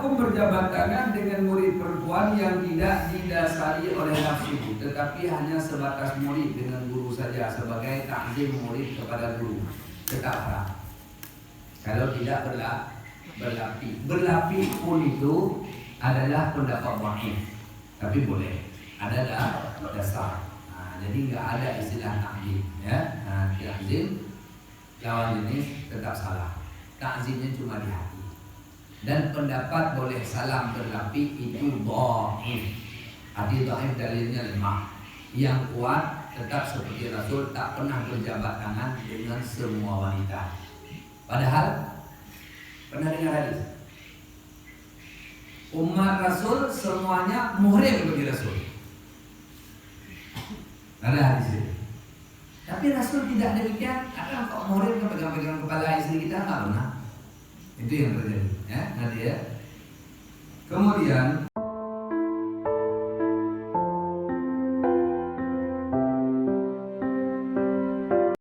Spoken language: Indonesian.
hukum berjabat tangan dengan murid perempuan yang tidak didasari oleh nafsu, tetapi hanya sebatas murid dengan guru saja sebagai takzim murid kepada guru, tetap haram. Kalau tidak berlapi. Berlapi pun itu adalah pendapat wakil, tapi boleh. Ada dasar. Jadi nggak ada istilah takzim, ya. Takzim lawan jenis tetap salah. Takzimnya cuma di hati. Dan pendapat boleh salam berlapi itu dhaif. Hadis dhaif dalilnya lemah. Yang kuat tetap seperti Rasul tak pernah berjabat tangan dengan semua wanita. Padahal pernah dengar hadis umat Rasul semuanya muhrim bagi Rasul. Ada hadis itu. Tapi Rasul tidak demikian. Ada kok muhrim pegang-pegang kepala istri kita, nggak pernah. Itu yang terjadi, ya. Kemudian